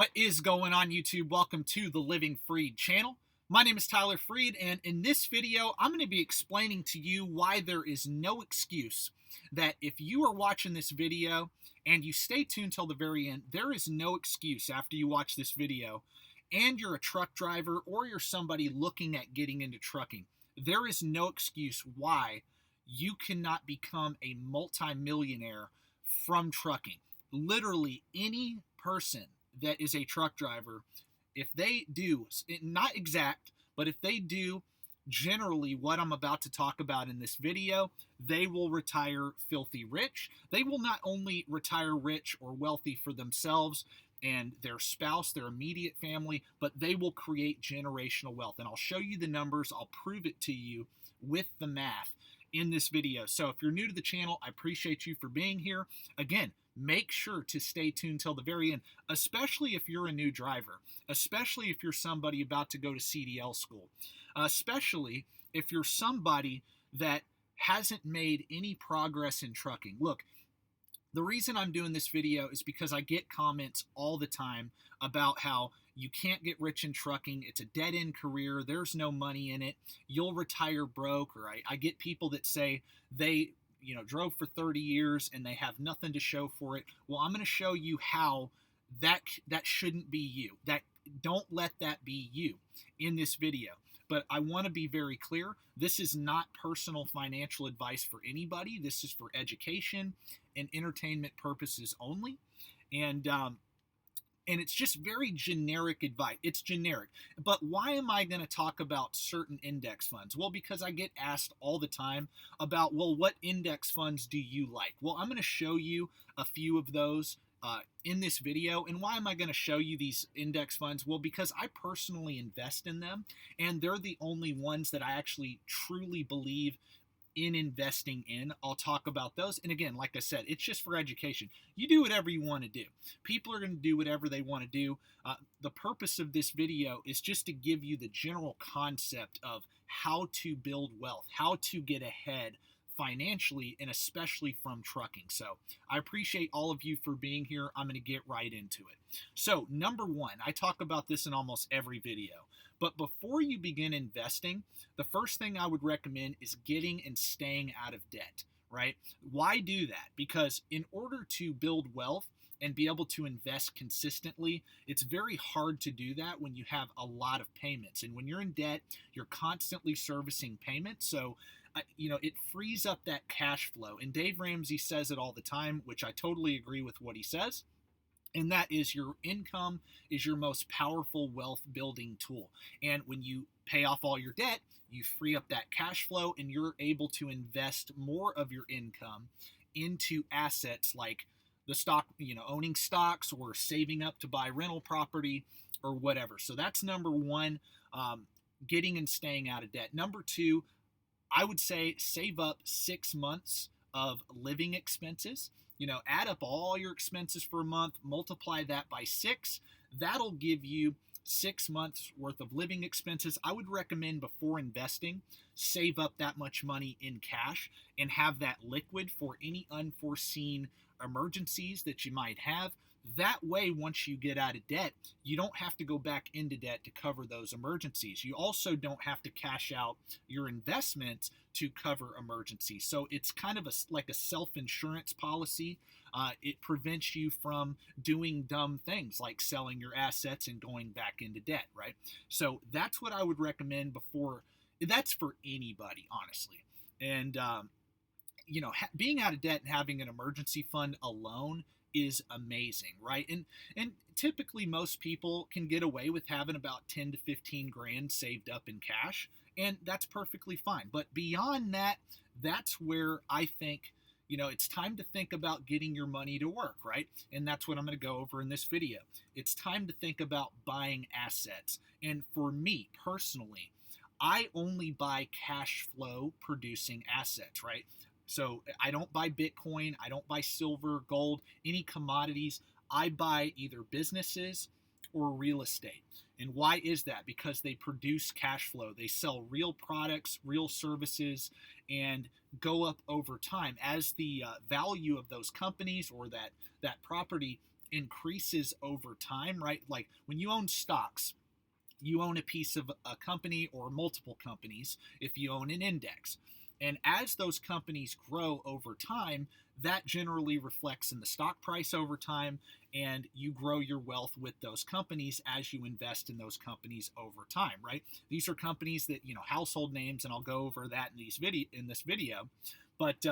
What is going on YouTube? Welcome to the Living Freed channel. My name is Tyler Freed, and in this video, I'm going to be explaining to you why there is no excuse that if you are watching this video and you stay tuned till the very end, there is no excuse after you watch this video and you're a truck driver or you're somebody looking at getting into trucking. There is no excuse why you cannot become a multimillionaire from trucking. Literally any person that is a truck driver, if they do, not exact, but if they do generally what I'm about to talk about in this video, they will retire filthy rich. They will not only retire rich or wealthy for themselves and their spouse, their immediate family, but they will create generational wealth. And I'll show you the numbers. I'll prove it to you with the math in this video. So if you're new to the channel, I appreciate you for being here. Again, make sure to stay tuned till the very end, especially if you're a new driver, especially if you're somebody about to go to CDL school, especially if you're somebody that hasn't made any progress in trucking. Look, the reason I'm doing this video is because I get comments all the time about how you can't get rich in trucking. It's a dead-end career. There's no money in it. You'll retire broke. Or I get people that say they drove for 30 years and they have nothing to show for it. Well, I'm going to show you how that shouldn't be you. Don't let that be you in this video. But I want to be very clear. This is not personal financial advice for anybody. This is for education and entertainment purposes only. And it's just very generic advice. It's generic. But why am I going to talk about certain index funds? Well, because I get asked all the time about, well, what index funds do you like? Well, I'm going to show you a few of those in this video. And why am I going to show you these index funds? Well, because I personally invest in them, and they're the only ones that I actually truly believe in investing in. I'll talk about those. And again, like I said, it's just for education. You do whatever you want to do. People are going to do whatever they want to do. The purpose of this video is just to give you the general concept of how to build wealth, how to get ahead financially, and especially from trucking. So I appreciate all of you for being here. I'm going to get right into it. So number one, I talk about this in almost every video, but before you begin investing, the first thing I would recommend is getting and staying out of debt, right? Why do that? Because in order to build wealth and be able to invest consistently, it's very hard to do that when you have a lot of payments. And when you're in debt, you're constantly servicing payments. So it frees up that cash flow. And Dave Ramsey says it all the time, which I totally agree with what he says. And that is, your income is your most powerful wealth building tool. And when you pay off all your debt, you free up that cash flow and you're able to invest more of your income into assets like the stock, owning stocks or saving up to buy rental property or whatever. So that's number one, getting and staying out of debt. Number two, I would say save up 6 months of living expenses. Add up all your expenses for a month, multiply that by 6. That'll give you 6 months worth of living expenses. I would recommend before investing, save up that much money in cash and have that liquid for any unforeseen emergencies that you might have. That way, once you get out of debt, you don't have to go back into debt to cover those emergencies. You also don't have to cash out your investments to cover emergencies. So it's kind of like a self-insurance policy. It prevents you from doing dumb things like selling your assets and going back into debt, right? So that's what I would recommend before. That's for anybody, honestly. And, being out of debt and having an emergency fund alone is amazing, right? And typically most people can get away with having about 10 to 15 grand saved up in cash, and that's perfectly fine. But beyond that, that's where I think it's time to think about getting your money to work, right? And that's what I'm going to go over in this video. It's time to think about buying assets. And for me personally, I only buy cash flow producing assets, right? So I don't buy Bitcoin, I don't buy silver, gold, any commodities. I buy either businesses or real estate. And why is that? Because they produce cash flow. They sell real products, real services, and go up over time as the value of those companies or that property increases over time, right? Like when you own stocks, you own a piece of a company or multiple companies if you own an index. And as those companies grow over time, that generally reflects in the stock price over time, and you grow your wealth with those companies as you invest in those companies over time, right? These are companies that, household names, and I'll go over that in this video. But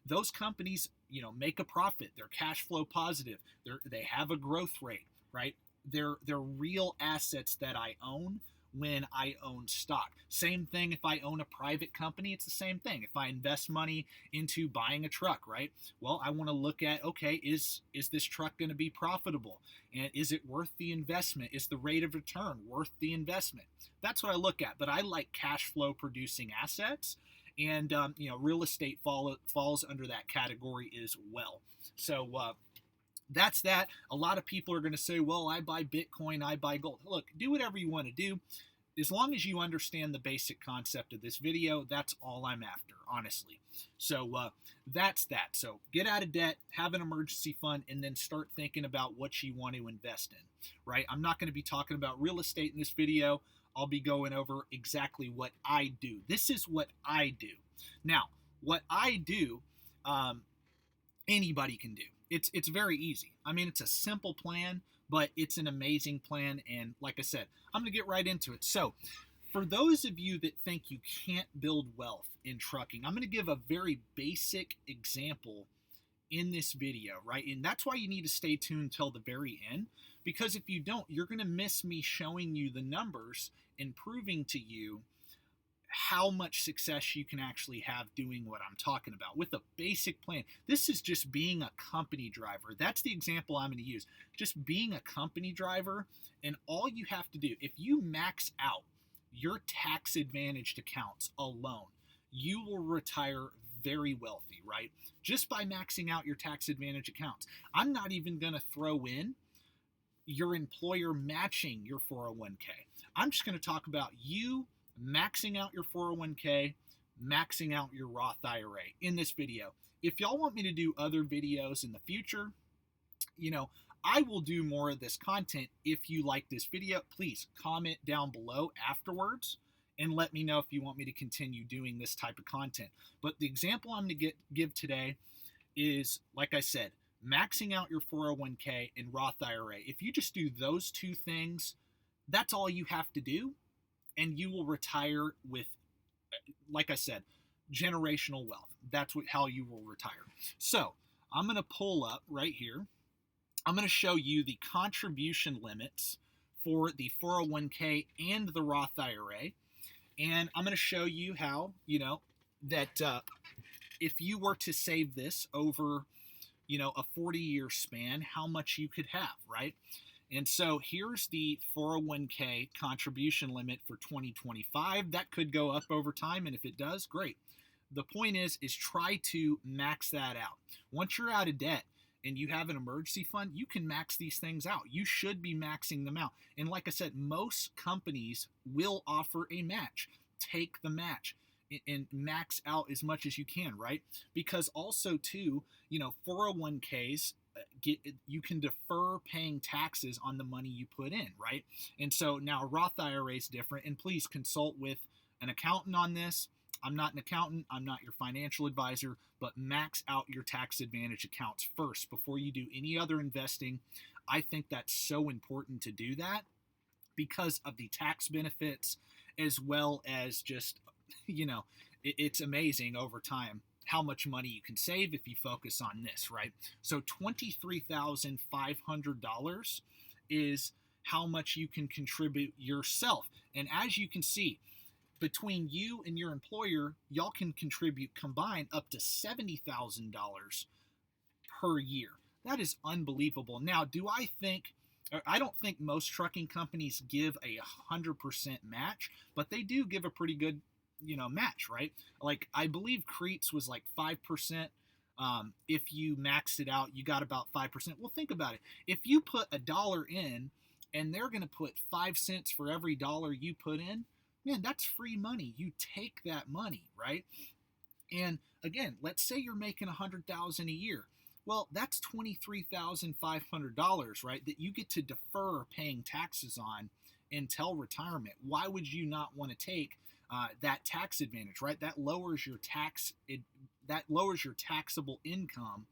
those companies, make a profit. They're cash flow positive. They have a growth rate, right? They're real assets that I own when I own stock. Same thing if I own a private company, it's the same thing. If I invest money into buying a truck, right? Well, I want to look at, okay, is this truck going to be profitable? And is it worth the investment? Is the rate of return worth the investment? That's what I look at. But I like cash flow producing assets. And, real estate falls under that category as well. So, that's that. A lot of people are going to say, well, I buy Bitcoin, I buy gold. Look, do whatever you want to do. As long as you understand the basic concept of this video, that's all I'm after, honestly. So that's that. So get out of debt, have an emergency fund, and then start thinking about what you want to invest in, right? I'm not going to be talking about real estate in this video. I'll be going over exactly what I do. This is what I do. Now, what I do, anybody can do. It's very easy. I mean, it's a simple plan, but it's an amazing plan. And like I said, I'm going to get right into it. So for those of you that think you can't build wealth in trucking, I'm going to give a very basic example in this video, right? And that's why you need to stay tuned until the very end, because if you don't, you're going to miss me showing you the numbers and proving to you how much success you can actually have doing what I'm talking about with a basic plan. This is just being a company driver. That's the example I'm going to use. Just being a company driver, and all you have to do, if you max out your tax advantaged accounts alone, you will retire very wealthy, right? Just by maxing out your tax advantage accounts. I'm not even going to throw in your employer matching your 401k. I'm just going to talk about you maxing out your 401k, maxing out your Roth IRA in this video. If y'all want me to do other videos in the future, I will do more of this content. If you like this video, please comment down below afterwards and let me know if you want me to continue doing this type of content. But the example I'm going to give today is, like I said, maxing out your 401k and Roth IRA. If you just do those two things, that's all you have to do, and you will retire with, like I said, generational wealth. That's how you will retire. So I'm going to pull up right here. I'm going to show you the contribution limits for the 401k and the Roth IRA. And I'm going to show you how, that if you were to save this over, a 40-year span, how much you could have, right? And so here's the 401k contribution limit for 2025. That could go up over time, and if it does, great. The point is try to max that out. Once you're out of debt and you have an emergency fund, you can max these things out. You should be maxing them out. And like I said, most companies will offer a match. Take the match and max out as much as you can, right? Because also too, 401ks, you can defer paying taxes on the money you put in, right? And so now a Roth IRA is different, and please consult with an accountant on this. I'm not an accountant, I'm not your financial advisor, but max out your tax advantage accounts first before you do any other investing. I think that's so important to do that because of the tax benefits, as well as just, it's amazing over time how much money you can save if you focus on this, right? So $23,500 is how much you can contribute yourself. And as you can see, between you and your employer, y'all can contribute combined up to $70,000 per year. That is unbelievable. Now, I don't think most trucking companies give a 100% match, but they do give a pretty good match, right? Like I believe Crete's was like 5%. If you maxed it out, you got about 5%. Well, think about it. If you put $1 in and they're going to put 5 cents for every dollar you put in, man, that's free money. You take that money, right? And again, let's say you're making $100,000 a year. Well, that's $23,500, right? That you get to defer paying taxes on until retirement. Why would you not want to take that tax advantage, right? That lowers your that lowers your taxable income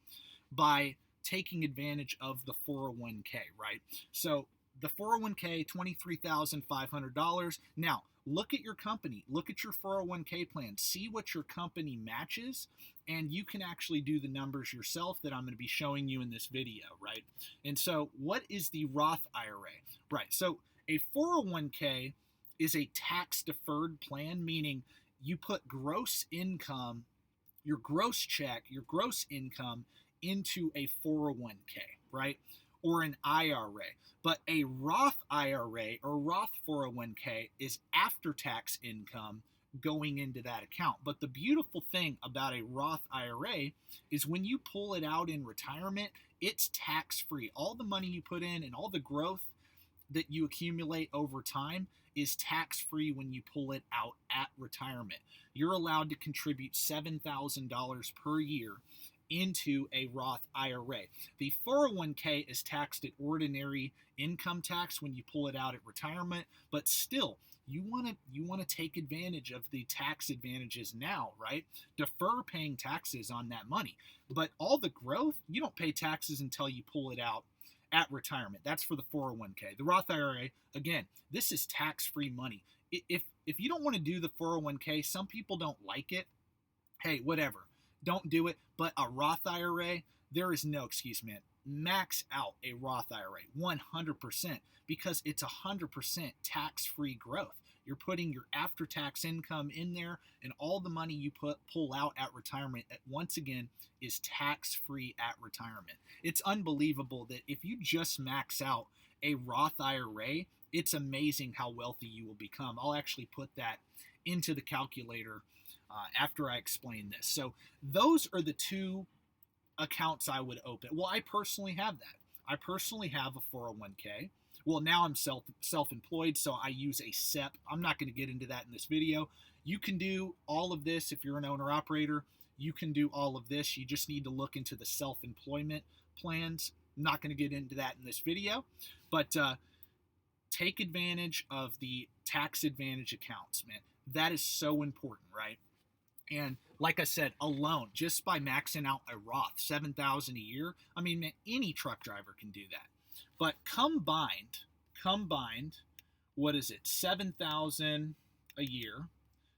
by taking advantage of the 401k, right? So the 401k, $23,500. Now, look at your company, look at your 401k plan, see what your company matches, and you can actually do the numbers yourself that I'm going to be showing you in this video, right? And so, what is the Roth IRA? Right, so a 401k is a tax deferred plan, meaning you put gross income, your gross check, your gross income into a 401k, right? Or an IRA. But a Roth IRA or Roth 401k is after tax income going into that account. But the beautiful thing about a Roth IRA is when you pull it out in retirement, it's tax free. All the money you put in and all the growth that you accumulate over time is tax free when you pull it out at retirement. You're allowed to contribute $7,000 per year into a Roth IRA. The 401k is taxed at ordinary income tax when you pull it out at retirement, but still you want to take advantage of the tax advantages now, right? Defer paying taxes on that money. But all the growth, you don't pay taxes until you pull it out at retirement. That's for the 401k. The Roth IRA, again, this is tax-free money. If you don't want to do the 401k, some people don't like it. Hey, whatever. Don't do it. But a Roth IRA, there is no excuse, man. Max out a Roth IRA 100% because it's 100% tax-free growth. You're putting your after-tax income in there, and all the money you pull out at retirement, once again, is tax-free at retirement. It's unbelievable that if you just max out a Roth IRA, it's amazing how wealthy you will become. I'll actually put that into the calculator after I explain this. So those are the two accounts I would open. Well, I personally have that. I personally have a 401k. Well, now I'm self-employed, so I use a SEP. I'm not going to get into that in this video. You can do all of this if you're an owner-operator. You can do all of this. You just need to look into the self-employment plans. I'm not going to get into that in this video, but take advantage of the tax advantage accounts, man. That is so important, right? And like I said, alone, just by maxing out a Roth, $7,000 a year, I mean, man, any truck driver can do that. But combined, what is it? $7,000 a year,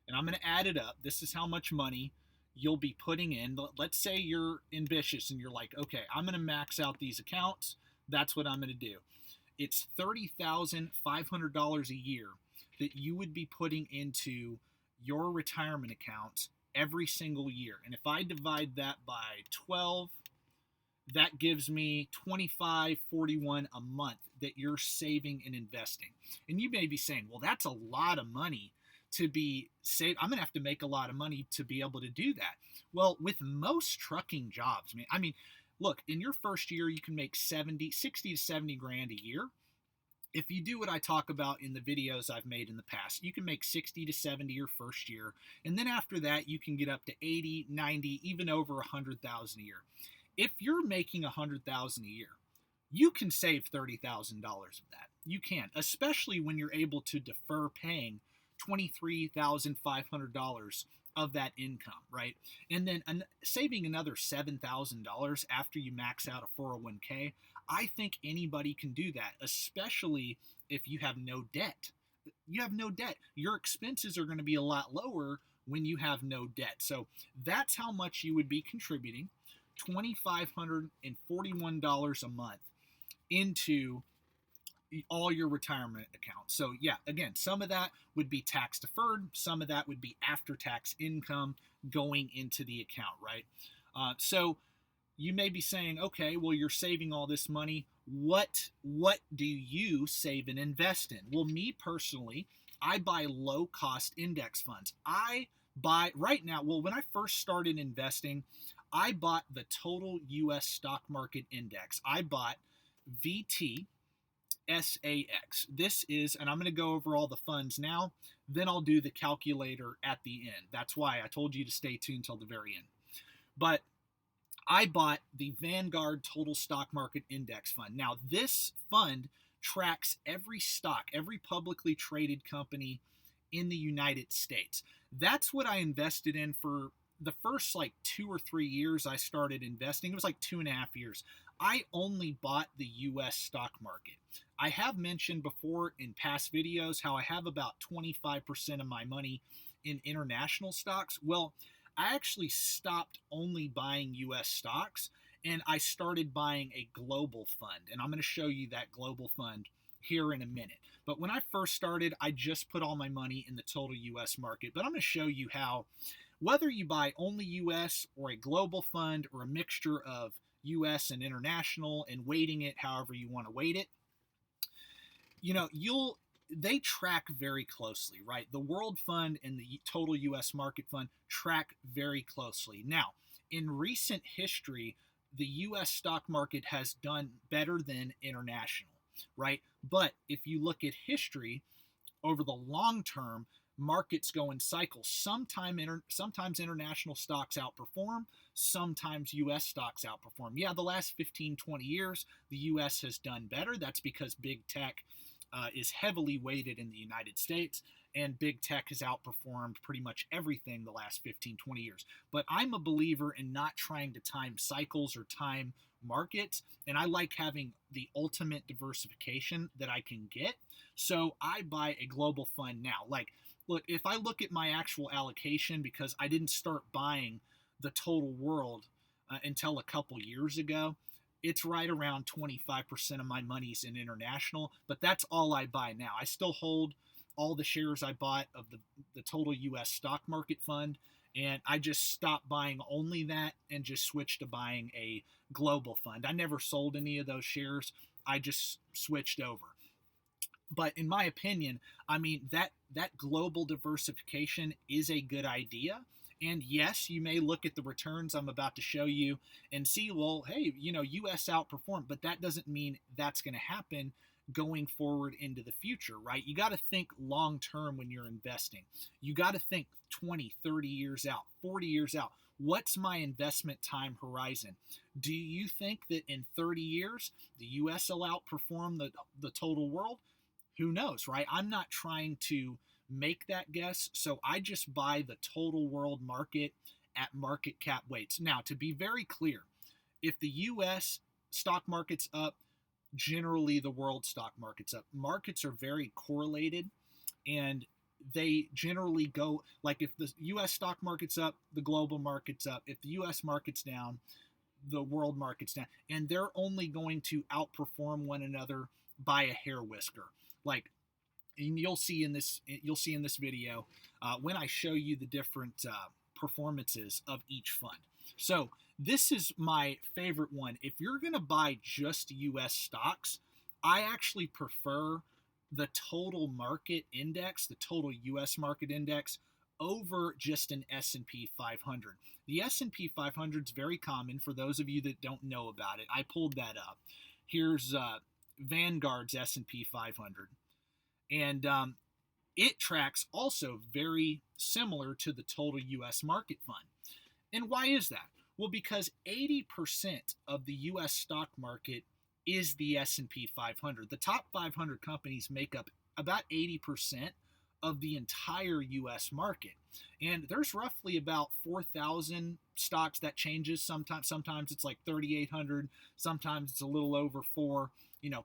and I'm going to add it up. This is how much money you'll be putting in. Let's say you're ambitious and you're like, okay, I'm going to max out these accounts. That's what I'm going to do. It's $30,500 a year that you would be putting into your retirement accounts every single year. And if I divide that by 12, that gives me $25.41 a month that you're saving and investing. And you may be saying, well, that's a lot of money to be saved. I'm going to have to make a lot of money to be able to do that. Well, with most trucking jobs, I mean, look, in your first year, you can make 60 to 70 grand a year. If you do what I talk about in the videos I've made in the past, you can make 60 to 70 your first year. And then after that, you can get up to 80, 90, even over 100,000 a year. If you're making 100,000 a year, you can save $30,000 of that. You can, especially when you're able to defer paying $23,500 of that income, right? And then saving another $7,000 after you max out a 401k, I think anybody can do that, especially if you have no debt. You have no debt. Your expenses are going to be a lot lower when you have no debt. So that's how much you would be contributing, $2,541 a month into all your retirement accounts. So yeah, again, some of that would be tax deferred, some of that would be after tax income going into the account, right? So you may be saying, okay, well, you're saving all this money. What do you save and invest in? Well, me personally, I buy low cost index funds. I buy right now, well, when I first started investing, I bought the total US stock market index. I bought VT SAX. This is, and I'm going to go over all the funds now, then I'll do the calculator at the end. That's why I told you to stay tuned till the very end. But I bought the Vanguard Total Stock Market Index Fund. Now, this fund tracks every stock, every publicly traded company in the United States. That's what I invested in for the first like 2 or 3 years I started investing. It was like 2.5 years. I only bought the US stock market. I have mentioned before in past videos how I have about 25% of my money in international stocks. Well, I actually stopped only buying US stocks and I started buying a global fund. And I'm going to show you that global fund here in a minute. But when I first started, I just put all my money in the total US market. But I'm going to show you how, whether you buy only US or a global fund or a mixture of US and international and weighting it however you want to weight it, they track very closely, right? The World Fund and the total US market fund track very closely. Now, in recent history, the US stock market has done better than international, right? But if you look at history over the long term, markets go in cycles. Sometimes international stocks outperform, sometimes US stocks outperform. Yeah, the last 15, 20 years, the US has done better. That's because big tech is heavily weighted in the United States, and big tech has outperformed pretty much everything the last 15, 20 years. But I'm a believer in not trying to time cycles or time markets, and I like having the ultimate diversification that I can get. So I buy a global fund now. Like, look, if I look at my actual allocation, because I didn't start buying the total world until a couple years ago, it's right around 25% of my money's in international, but that's all I buy now. I still hold all the shares I bought of the total US stock market fund, and I just stopped buying only that and just switched to buying a global fund. I never sold any of those shares. I just switched over. But in my opinion, I mean, that global diversification is a good idea. And yes, you may look at the returns I'm about to show you and see, well, hey, US outperformed, but that doesn't mean that's going to happen going forward into the future, right? You got to think long term when you're investing. You got to think 20, 30 years out, 40 years out. What's my investment time horizon? Do you think that in 30 years, the US will outperform the total world? Who knows, right? I'm not trying to make that guess, so I just buy the total world market at market cap weights. Now, to be very clear, if the US stock market's up, generally the world stock market's up. Markets are very correlated, and they generally go, like, if the US stock market's up, the global market's up. If the US market's down, the world market's down, and they're only going to outperform one another by a hair whisker. Like, and you'll see in this video when I show you the different performances of each fund. So this is my favorite one. If you're going to buy just US stocks, I actually prefer the total market index, the total US market index, over just an S&P 500. The S&P 500 is very common for those of you that don't know about it. I pulled that up. Here's Vanguard's S&P 500. And it tracks also very similar to the total US market fund. And why is that? Well, because 80% of the US stock market is the S&P 500. The top 500 companies make up about 80% of the entire US market. And there's roughly about 4,000 stocks. That changes sometimes. Sometimes it's like 3,800. Sometimes it's a little over 4.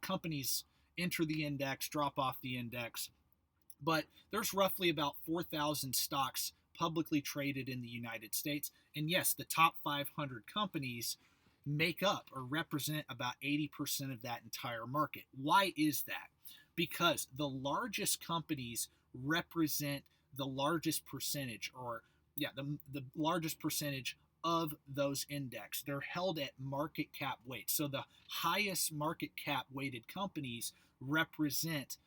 Companies enter the index, drop off the index. But there's roughly about 4,000 stocks publicly traded in the United States. And yes, the top 500 companies make up or represent about 80% of that entire market. Why is that? Because the largest companies represent the largest percentage, the largest percentage of those index. They're held at market cap weight. So the highest market cap weighted companies represent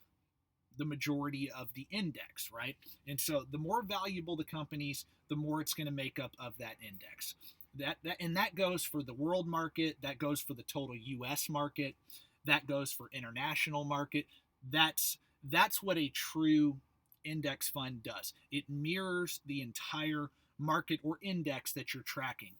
the majority of the index, right? And so the more valuable the companies, the more it's going to make up of that index. That goes for the world market, that goes for the total US market, that goes for international market. That's what a true index fund does. It mirrors the entire market or index that you're tracking.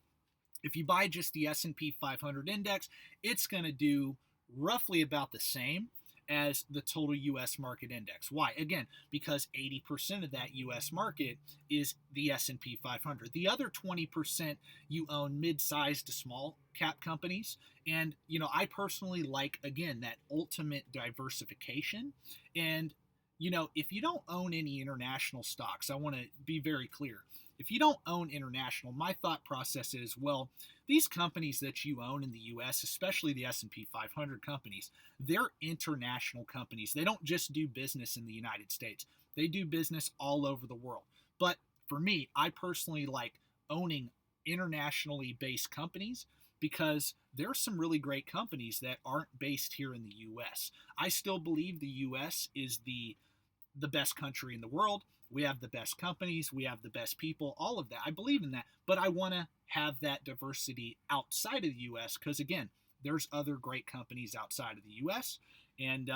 If you buy just the S&P 500 index, it's going to do roughly about the same as the total US market index. Why? Again, because 80% of that US market is the S&P 500. The other 20% you own mid-sized to small cap companies, and I personally like, again, that ultimate diversification. And if you don't own any international stocks, I want to be very clear. If you don't own international, my thought process is, well, these companies that you own in the US, especially the S&P 500 companies, they're international companies. They don't just do business in the United States. They do business all over the world. But for me, I personally like owning internationally based companies because there are some really great companies that aren't based here in the US. I still believe the US is the best country in the world. We have the best companies, we have the best people, all of that. I believe in that, but I want to have that diversity outside of the US because, again, there's other great companies outside of the US, and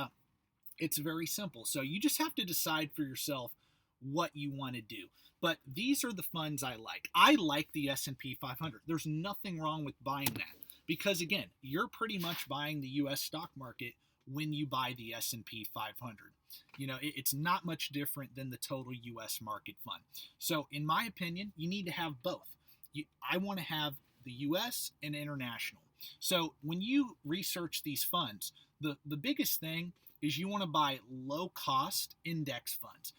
it's very simple. So you just have to decide for yourself what you want to do. But these are the funds I like. I like the S&P 500. There's nothing wrong with buying that because, again, you're pretty much buying the US stock market when you buy the S&P 500. It's not much different than the total US market fund. So in my opinion, you need to have both. I want to have the US and international. So when you research these funds, the biggest thing is you want to buy low cost index funds.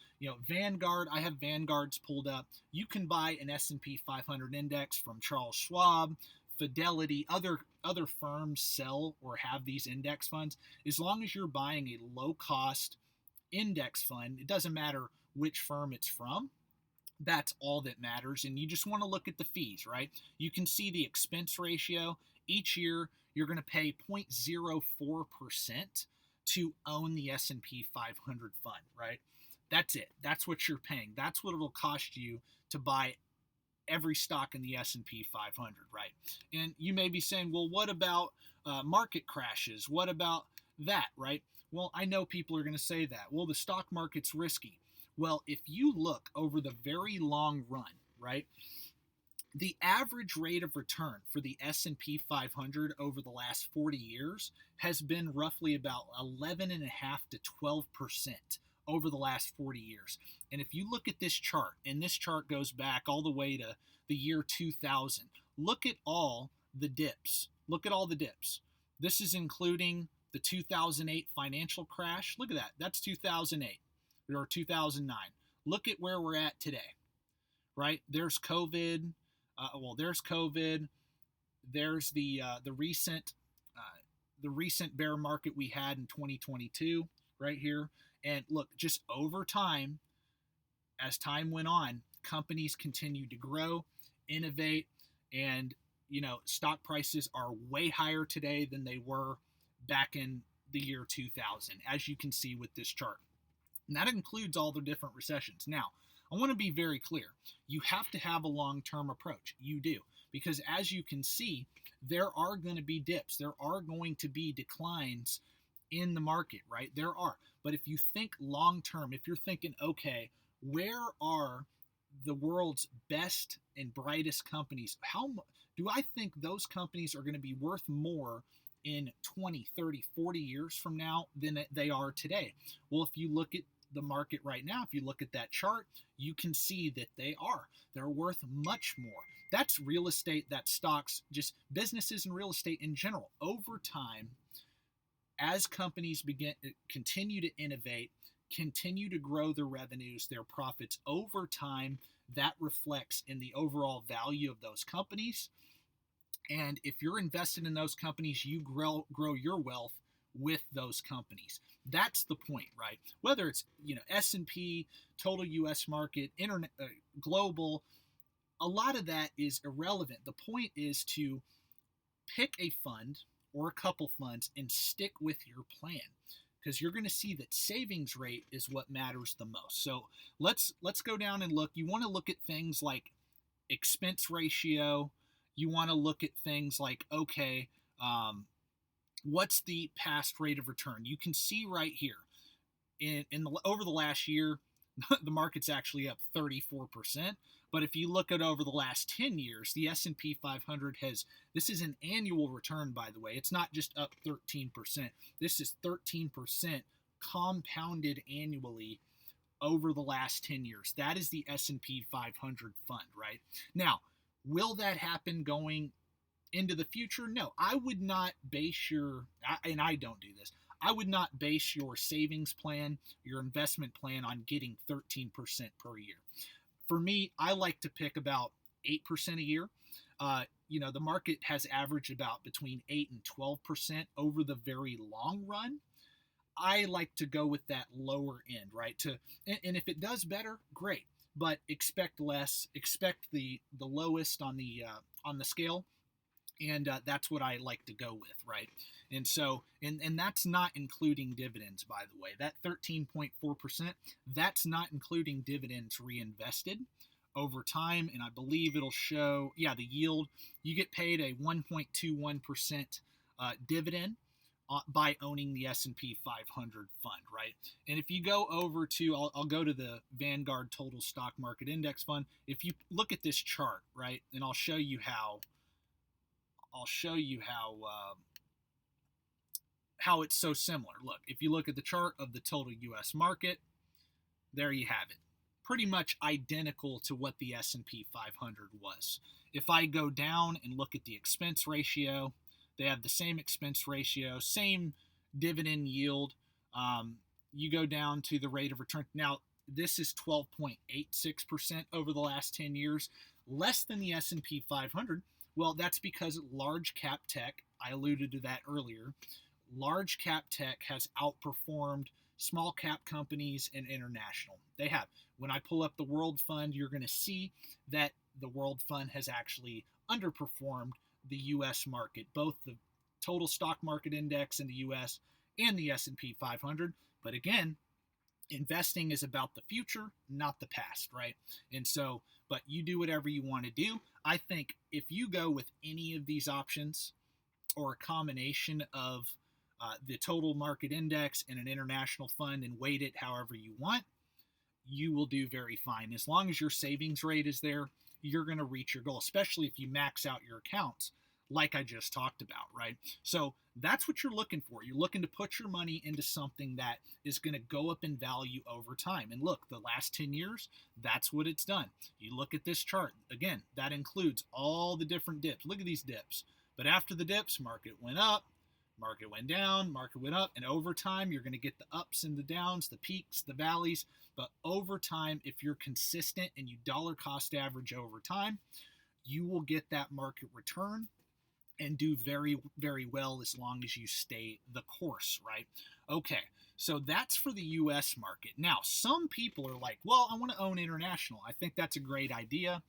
Vanguard, I have Vanguards pulled up. You can buy an S&P 500 index from Charles Schwab, Fidelity, other firms sell or have these index funds. As long as you're buying a low cost index fund, it doesn't matter which firm it's from. That's all that matters. And you just want to look at the fees, right? You can see the expense ratio. Each year you're going to pay 0.04% to own the S&P 500 fund, right? That's it. That's what you're paying. That's what it'll cost you to buy every stock in the S&P 500, right? And you may be saying, well, what about market crashes? What about that, right? Well, I know people are going to say that. Well, the stock market's risky. Well, if you look over the very long run, right, the average rate of return for the S&P 500 over the last 40 years has been roughly about 11.5 to 12% over the last 40 years. And if you look at this chart, and this chart goes back all the way to the year 2000, look at all the dips. Look at all the dips. This is including the 2008 financial crash. Look at that. That's 2008 or 2009. Look at where we're at today, right? There's COVID. There's COVID. There's the recent bear market we had in 2022 right here. And look, just over time, as time went on, companies continued to grow, innovate, and stock prices are way higher today than they were back in the year 2000, as you can see with this chart. And that includes all the different recessions. Now, I want to be very clear. You have to have a long-term approach. You do. Because as you can see, there are going to be dips. There are going to be declines in the market, right? There are. But if you think long-term, if you're thinking, okay, where are the world's best and brightest companies? How do I think those companies are going to be worth more in 20, 30, 40 years from now than they are today? Well, if you look at the market right now, if you look at that chart, you can see that they're worth much more. That's real estate, that's stocks, just businesses and real estate in general. Over time, as companies continue to innovate, continue to grow their revenues, their profits over time, that reflects in the overall value of those companies. And if you're invested in those companies, you grow your wealth with those companies. That's the point, right? Whether it's S&P, total U.S. market, internet, global, a lot of that is irrelevant. The point is to pick a fund or a couple funds and stick with your plan, because you're going to see that savings rate is what matters the most. So let's go down and look. You want to look at things like expense ratio. You want to look at things like, okay, what's the past rate of return? You can see right here over the last year, the market's actually up 34%. But if you look at over the last 10 years, the S&P 500 has, this is an annual return, by the way. It's not just up 13%. This is 13% compounded annually over the last 10 years. That is the S&P 500 fund, right? Now, will that happen going into the future? No, I would not base and I don't do this, I would not base your savings plan, your investment plan on getting 13% per year. For me, I like to pick about 8% a year. The market has averaged about between 8 and 12% over the very long run. I like to go with that lower end, right? And if it does better, great. But expect less. Expect the lowest on the scale, and that's what I like to go with, right? And so, and that's not including dividends, by the way. That 13.4%, that's not including dividends reinvested over time. And I believe it'll show, the yield. You get paid a 1.21% dividend by owning the S&P 500 fund, right? And if you go over to, I'll go to the Vanguard Total Stock Market Index Fund. If you look at this chart, right, and I'll show you how it's so similar. Look, if you look at the chart of the total U.S. market, there you have it. Pretty much identical to what the S&P 500 was. If I go down and look at the expense ratio, they have the same expense ratio, same dividend yield. You go down to the rate of return. Now, this is 12.86% over the last 10 years, less than the S&P 500. Well, that's because large cap tech, I alluded to that earlier, large cap tech has outperformed small cap companies and international. They have. When I pull up the World Fund, you're going to see that the World Fund has actually underperformed the U.S. market, both the total stock market index in the U.S. and the S&P 500. But again, investing is about the future, not the past, right? And so, but you do whatever you want to do. I think if you go with any of these options or a combination of the total market index and an international fund and weight it however you want, you will do very fine. As long as your savings rate is there, you're going to reach your goal, especially if you max out your accounts like I just talked about, right? So that's what you're looking for. You're looking to put your money into something that is going to go up in value over time. And look, the last 10 years, that's what it's done. You look at this chart. Again, that includes all the different dips. Look at these dips. But after the dips, market went up, market went down, market went up, and over time, you're going to get the ups and the downs, the peaks, the valleys. But over time, if you're consistent and you dollar cost average over time, you will get that market return and do very, very well as long as you stay the course, right? Okay, so that's for the U.S. market. Now, some people are like, well, I want to own international. I think that's a great idea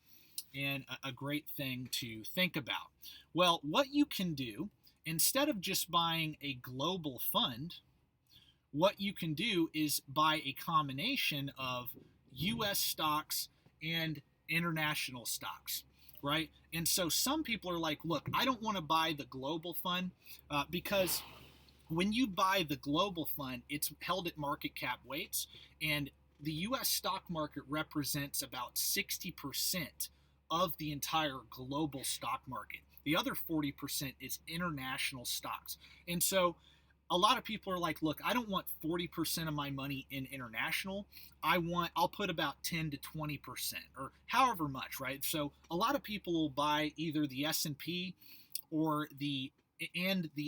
and a great thing to think about. Well, what you can do, instead of just buying a global fund, what you can do is buy a combination of U.S. stocks and international stocks, right? And so some people are like, look, I don't want to buy the global fund because when you buy the global fund, it's held at market cap weights, and the U.S. stock market represents about 60% of the entire global stock market. The other 40% is international stocks. And so a lot of people are like, look, I don't want 40% of my money in international. I'll put about 10 to 20% or however much, right? So a lot of people will buy either the S&P or the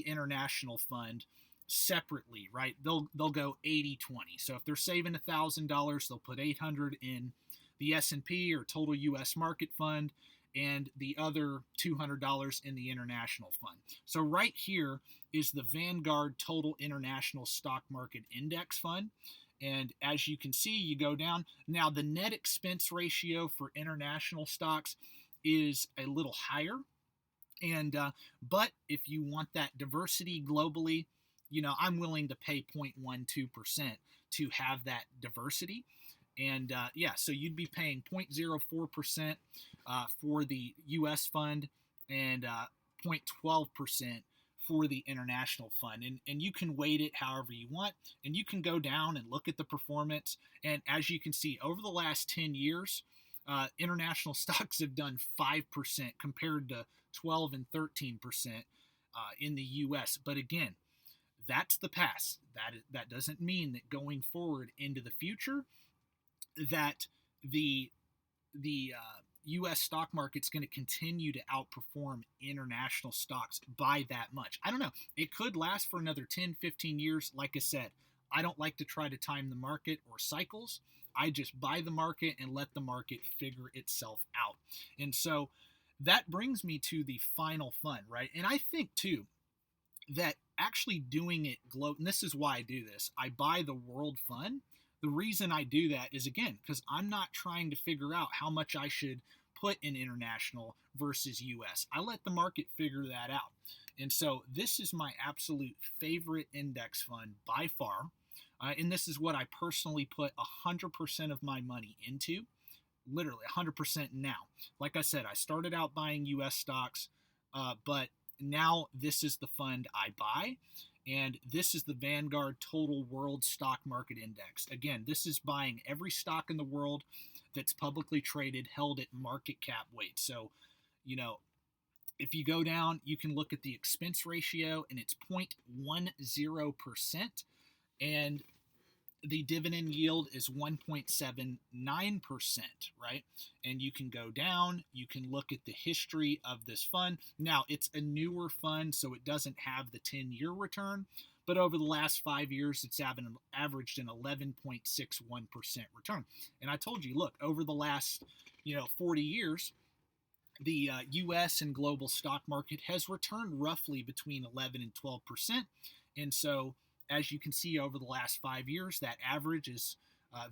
international fund separately, right? They'll go 80-20. So if they're saving $1,000, they'll put 800 in the S&P or total U.S. market fund, and the other $200 in the international fund. So right here is the Vanguard Total International Stock Market Index Fund. And as you can see, you go down. Now, the net expense ratio for international stocks is a little higher. And but if you want that diversity globally, I'm willing to pay 0.12% to have that diversity. And so you'd be paying 0.04% for the U.S. fund and 0.12% for the international fund. And you can weight it however you want, and you can go down and look at the performance. And as you can see, over the last 10 years, international stocks have done 5% compared to 12 and 13% in the U.S. But again, that's the past. That doesn't mean that going forward into the future that the U.S. stock market's going to continue to outperform international stocks by that much. I don't know. It could last for another 10, 15 years. Like I said, I don't like to try to time the market or cycles. I just buy the market and let the market figure itself out. And so that brings me to the final fund, right? And I think, too, that actually doing it and this is why I do this. I buy the world fund. The reason I do that is, again, because I'm not trying to figure out how much I should put in international versus US. I let the market figure that out. And so this is my absolute favorite index fund by far. And this is what I personally put 100% of my money into, literally 100% now. Like I said, I started out buying US stocks, but now this is the fund I buy. And this is the Vanguard Total World Stock Market Index. Again, this is buying every stock in the world that's publicly traded, held at market cap weight. So, if you go down, you can look at the expense ratio, and it's 0.10%. And the dividend yield is 1.79%, right? And you can go down, you can look at the history of this fund. Now, it's a newer fund, so it doesn't have the 10-year return, but over the last 5 years, it's averaged an 11.61% return. And I told you, look, over the last 40 years, the U.S. and global stock market has returned roughly between 11 and 12%. And so, as you can see over the last 5 years, that average is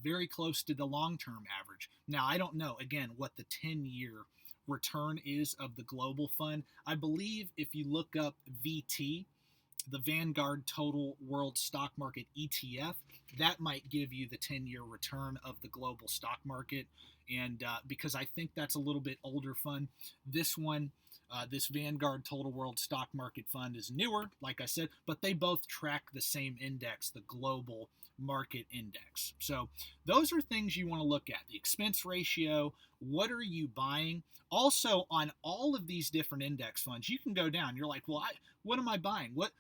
very close to the long-term average. Now, I don't know, again, what the 10-year return is of the global fund. I believe if you look up VT, the Vanguard Total World Stock Market ETF, that might give you the 10-year return of the global stock market. And because I think that's a little bit older fund, this one, this Vanguard Total World Stock Market Fund is newer, like I said, but they both track the same index, the Global Market Index. So those are things you want to look at. The expense ratio, what are you buying? Also, on all of these different index funds, you can go down. You're like, well, what am I buying? What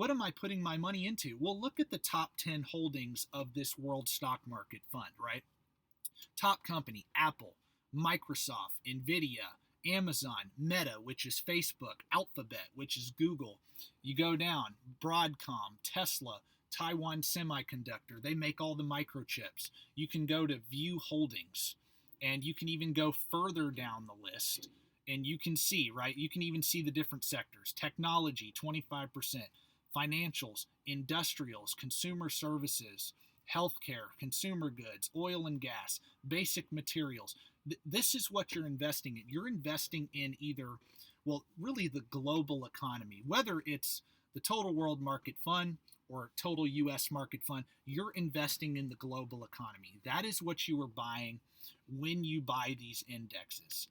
am I putting my money into? Well, look at the top 10 holdings of this World Stock Market Fund, right? Top company, Apple, Microsoft, Nvidia, Amazon, Meta, which is Facebook, Alphabet, which is Google. You go down, Broadcom, Tesla, Taiwan Semiconductor. They make all the microchips. You can go to View Holdings, and you can even go further down the list, and you can see, right? You can even see the different sectors. Technology, 25%. Financials, industrials, consumer services, healthcare, consumer goods, oil and gas, basic materials. This is what you're investing in. You're investing in either, well, really the global economy, whether it's the Total World Market Fund or Total U.S. Market Fund, you're investing in the global economy. That is what you are buying when you buy these indexes.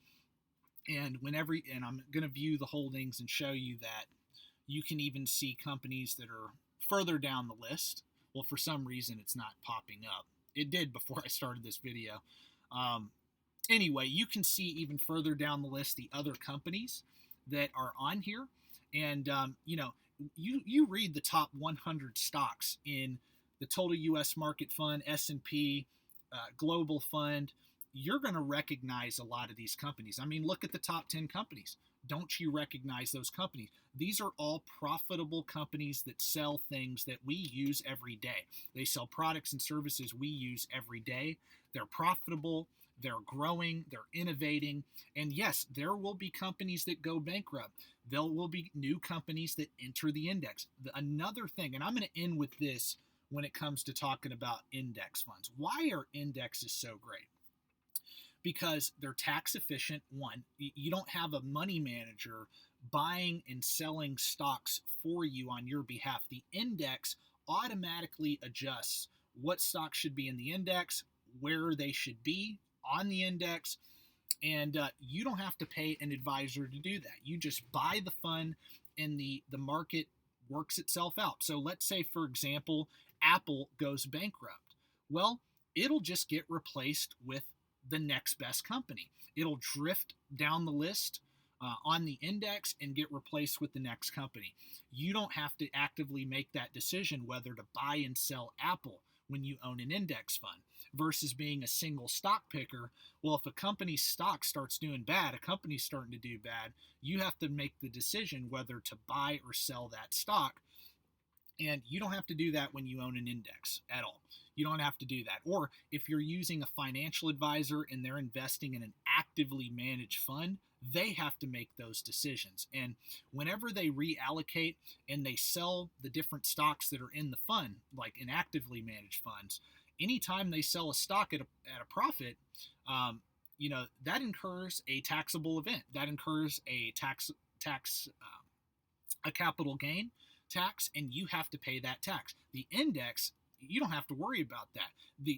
And I'm going to view the holdings and show you that you can even see companies that are further down the list. Well, for some reason, it's not popping up. It did before I started this video. Anyway, you can see even further down the list the other companies that are on here. And, you read the top 100 stocks in the Total U.S. Market Fund, S&P, Global Fund. You're going to recognize a lot of these companies. I mean, look at the top 10 companies. Don't you recognize those companies? These are all profitable companies that sell things that we use every day. They sell products and services we use every day. They're profitable. They're growing, they're innovating, and yes, there will be companies that go bankrupt. There will be new companies that enter the index. Another thing, and I'm going to end with this when it comes to talking about index funds. Why are indexes so great? Because they're tax efficient. One, you don't have a money manager buying and selling stocks for you on your behalf. The index automatically adjusts what stocks should be in the index, where they should be on the index, and you don't have to pay an advisor to do that. You just buy the fund and the market works itself out. So let's say, for example, Apple goes bankrupt. Well, it'll just get replaced with the next best company. It'll drift down the list on the index and get replaced with the next company. You don't have to actively make that decision whether to buy and sell Apple when you own an index fund versus being a single stock picker. Well, if a company's stock starts doing bad, a company's starting to do bad, you have to make the decision whether to buy or sell that stock. And you don't have to do that when you own an index at all. You don't have to do that. Or if you're using a financial advisor and they're investing in an actively managed fund, they have to make those decisions. And whenever they reallocate and they sell the different stocks that are in the fund, like in actively managed funds, anytime they sell a stock at a profit, that incurs a taxable event. That incurs a a capital gain tax, and you have to pay that tax. The index, you don't have to worry about that.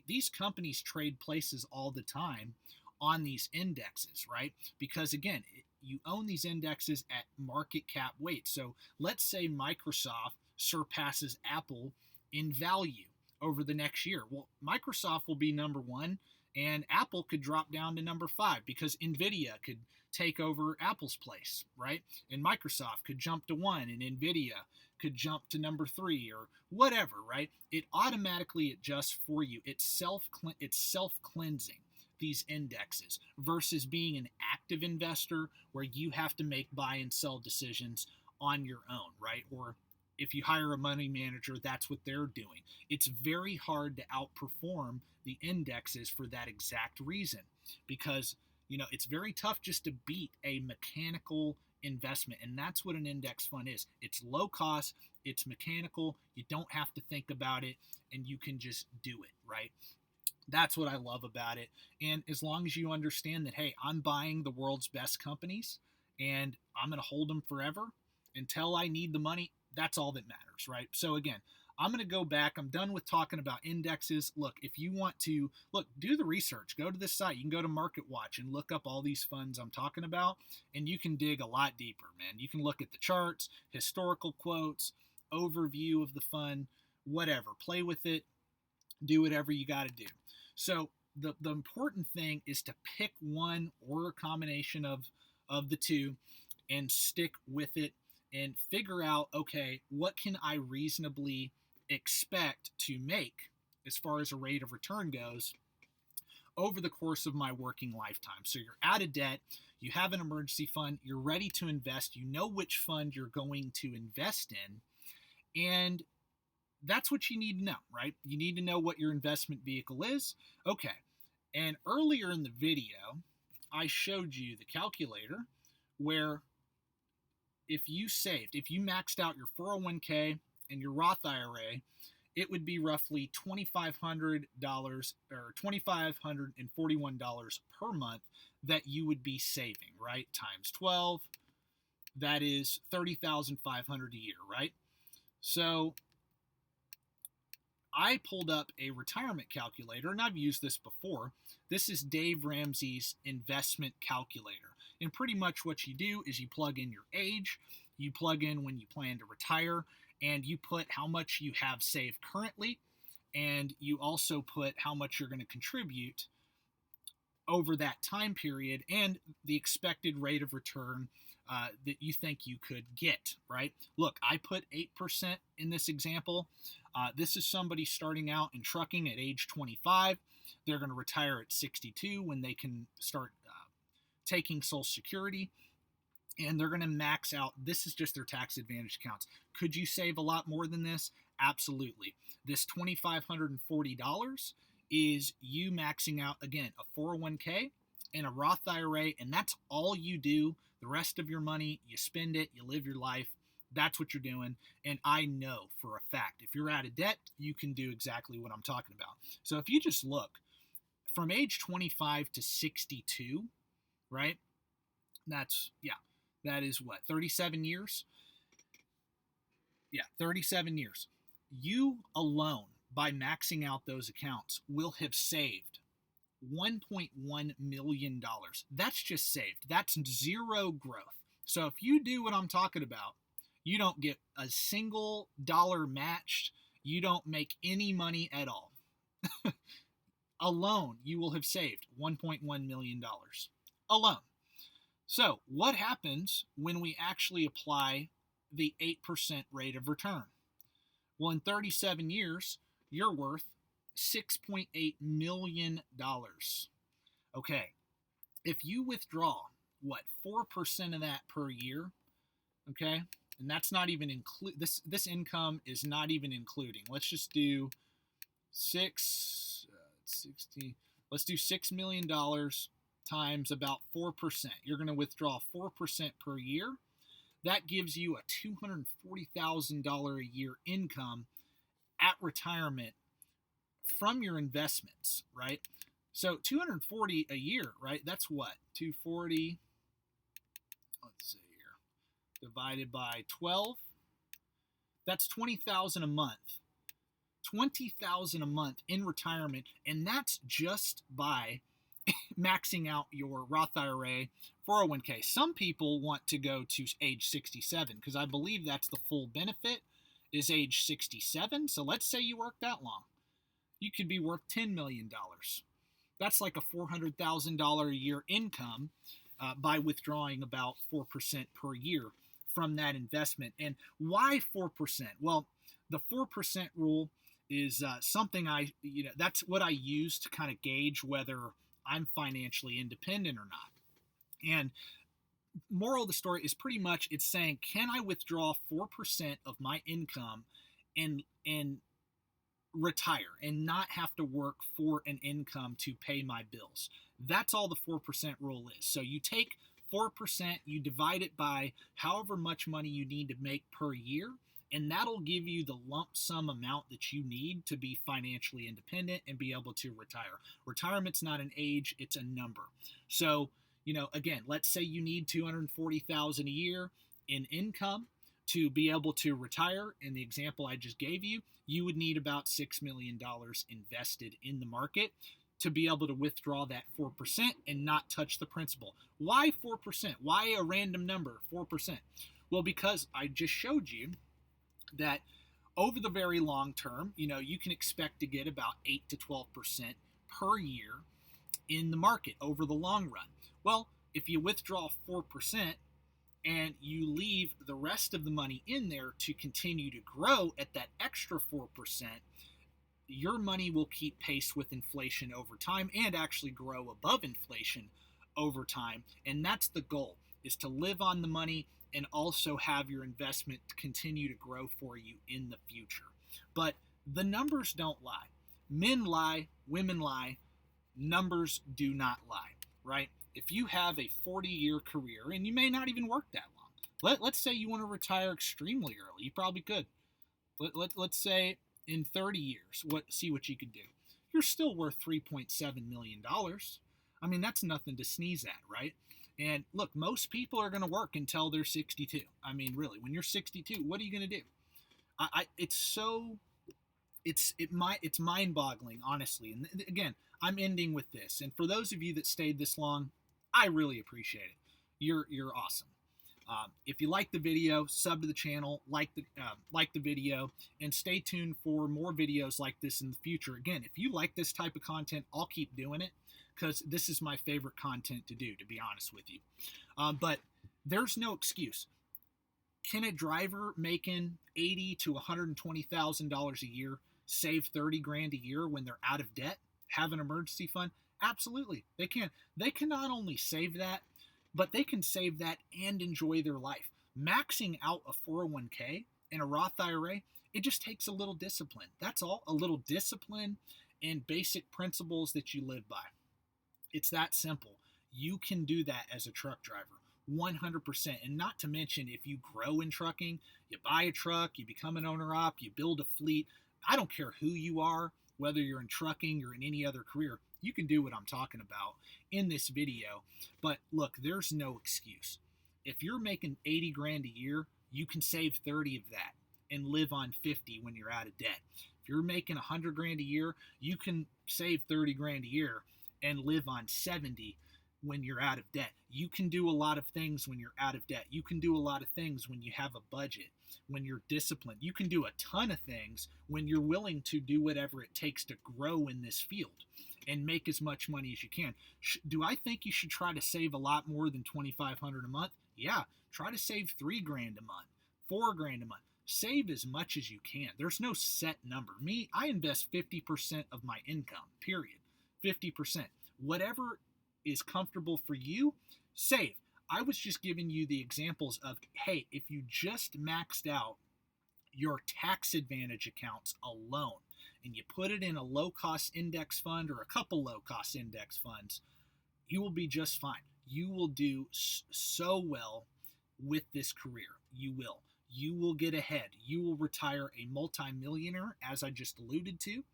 These companies trade places all the time on these indexes, right? Because again, you own these indexes at market cap weight. So let's say Microsoft surpasses Apple in value over the next year. Well, Microsoft will be number one, and Apple could drop down to number 5 because Nvidia could take over Apple's place, right? And Microsoft could jump to 1, and Nvidia could jump to number 3 or whatever, right? It automatically adjusts for you. It's self-cleansing, these indexes, versus being an active investor where you have to make buy and sell decisions on your own, right? Or if you hire a money manager, that's what they're doing. It's very hard to outperform the indexes for that exact reason, because it's very tough just to beat a mechanical investment, and that's what an index fund is. It's low cost, it's mechanical, you don't have to think about it, and you can just do it, right? That's what I love about it. And as long as you understand that, hey, I'm buying the world's best companies and I'm going to hold them forever until I need the money, that's all that matters, right? So again, I'm going to go back. I'm done with talking about indexes. Look, if you want to, do the research. Go to this site. You can go to MarketWatch and look up all these funds I'm talking about, and you can dig a lot deeper, man. You can look at the charts, historical quotes, overview of the fund, whatever. Play with it. Do whatever you got to do. So the important thing is to pick one or a combination of the two and stick with it and figure out, okay, what can I reasonably expect to make as far as a rate of return goes over the course of my working lifetime. So you're out of debt, you have an emergency fund, you're ready to invest, you know which fund you're going to invest in, and that's what you need to know, right? You need to know what your investment vehicle is. Okay, and earlier in the video, I showed you the calculator where if you maxed out your 401k and your Roth IRA, it would be roughly $2,500 or $2,541 per month that you would be saving, right? Times 12, that is $30,500 a year, right? So I pulled up a retirement calculator, and I've used this before. This is Dave Ramsey's investment calculator. And pretty much what you do is you plug in your age, you plug in when you plan to retire, and you put how much you have saved currently, and you also put how much you're going to contribute over that time period and the expected rate of return that you think you could get, right? Look, I put 8% in this example. This is somebody starting out in trucking at age 25. They're going to retire at 62 when they can start taking Social Security, and they're going to max out. This is just their tax advantage accounts. Could you save a lot more than this? Absolutely. This $2,540 is you maxing out, again, a 401k and a Roth IRA, and that's all you do. The rest of your money, you spend it, you live your life. That's what you're doing. And I know for a fact, if you're out of debt, you can do exactly what I'm talking about. So if you just look from age 25 to 62, right? That is what, 37 years? Yeah, 37 years. You alone, by maxing out those accounts, will have saved $1.1 million. That's just saved. That's zero growth. So if you do what I'm talking about, you don't get a single dollar matched. You don't make any money at all. alone, you will have saved $1.1 million alone. So what happens when we actually apply the 8% rate of return? Well, in 37 years, you're worth $6.8 million. Okay, if you withdraw, what, 4% of that per year, okay, and that's not even include, this income is not even including, let's just do 60, let's do $6 million times about 4%. You're going to withdraw 4% per year. That gives you a $240,000 a year income at retirement from your investments, right? So 240 a year, right? That's what? 240, let's see here, divided by 12. That's 20,000 a month. 20,000 a month in retirement, and that's just by maxing out your Roth IRA, 401k. Some people want to go to age 67 because I believe that's the full benefit is age 67. So let's say you work that long. You could be worth $10 million. That's like a $400,000 a year income by withdrawing about 4% per year from that investment. And why 4%? Well, the 4% rule is something that's what I use to kind of gauge whether I'm financially independent or not. And moral of the story is pretty much it's saying, can I withdraw 4% of my income and retire and not have to work for an income to pay my bills? That's all the 4% rule is. So you take 4%, you divide it by however much money you need to make per year, and that'll give you the lump sum amount that you need to be financially independent and be able to retire. Retirement's not an age, it's a number. So, again, let's say you need $240,000 a year in income to be able to retire. In the example I just gave you, you would need about $6 million invested in the market to be able to withdraw that 4% and not touch the principal. Why 4%? Why a random number, 4%? Well, because I just showed you that over the very long term, you can expect to get about 8 to 12% per year in the market over the long run. Well, if you withdraw 4% and you leave the rest of the money in there to continue to grow at that extra 4%, your money will keep pace with inflation over time and actually grow above inflation over time. And that's the goal, is to live on the money and also have your investment continue to grow for you in the future. But the numbers don't lie. Men lie, women lie, numbers do not lie, right? If you have a 40-year career, and you may not even work that long, let's say you want to retire extremely early, you probably could. Let's say in 30 years, see what you could do. You're still worth $3.7 million. I mean, that's nothing to sneeze at, right? And look, most people are going to work until they're 62. I mean, really, when you're 62, what are you going to do? It's mind-boggling, honestly. And again, I'm ending with this. And for those of you that stayed this long, I really appreciate it. You're awesome. If you like the video, sub to the channel, like the video, and stay tuned for more videos like this in the future. Again, if you like this type of content, I'll keep doing it, because this is my favorite content to do, to be honest with you. But there's no excuse. Can a driver making $80,000 to $120,000 a year save 30 grand a year when they're out of debt, have an emergency fund? Absolutely, they can. They can not only save that, but they can save that and enjoy their life. Maxing out a 401k and a Roth IRA, it just takes a little discipline. That's all, a little discipline and basic principles that you live by. It's that simple. You can do that as a truck driver, 100%. And not to mention, if you grow in trucking, you buy a truck, you become an owner-op, you build a fleet. I don't care who you are, whether you're in trucking or in any other career, you can do what I'm talking about in this video. But look, there's no excuse. If you're making 80 grand a year, you can save 30 of that and live on 50 when you're out of debt. If you're making 100 grand a year, you can save 30 grand a year and live on 70 when you're out of debt. You can do a lot of things when you're out of debt. You can do a lot of things when you have a budget, when you're disciplined. You can do a ton of things when you're willing to do whatever it takes to grow in this field. and make as much money as you can. Do I think you should try to save a lot more than $2,500 a month? Yeah, try to save $3,000 a month, $4,000 a month. Save as much as you can. There's no set number. Me, I invest 50% of my income, period. 50%. Whatever is comfortable for you, save. I was just giving you the examples of, hey, if you just maxed out your tax advantage accounts alone and you put it in a low-cost index fund or a couple low-cost index funds, you will be just fine. You will do so well with this career. You will. You will get ahead. You will retire a multimillionaire, as I just alluded to,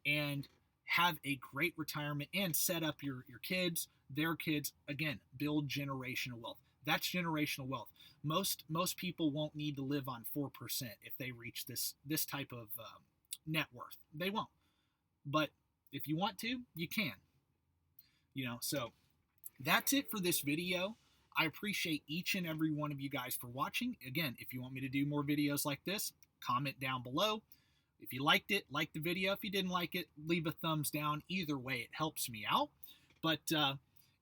and have a great retirement and set up your kids, their kids. Again, build generational wealth. That's generational wealth. Most people won't need to live on 4% if they reach this type of net worth. They won't. But if you want to, you can. So that's it for this video. I appreciate each and every one of you guys for watching. Again, if you want me to do more videos like this, comment down below. If you liked it, like the video. If you didn't like it, leave a thumbs down. Either way, it helps me out. But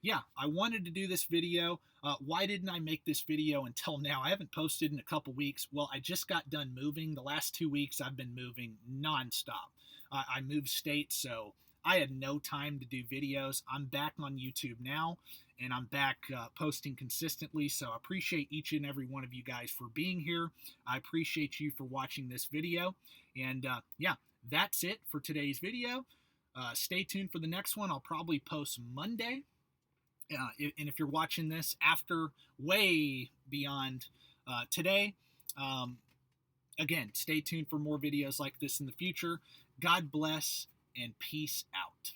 yeah, I wanted to do this video. Why didn't I make this video until now? I haven't posted in a couple weeks. Well, I just got done moving. The last 2 weeks, I've been moving nonstop. I moved states, so I had no time to do videos. I'm back on YouTube now, and I'm back posting consistently, so I appreciate each and every one of you guys for being here. I appreciate you for watching this video, and yeah, that's it for today's video. Stay tuned for the next one. I'll probably post Monday, and if you're watching this after, way beyond today, again, stay tuned for more videos like this in the future. God bless, and peace out.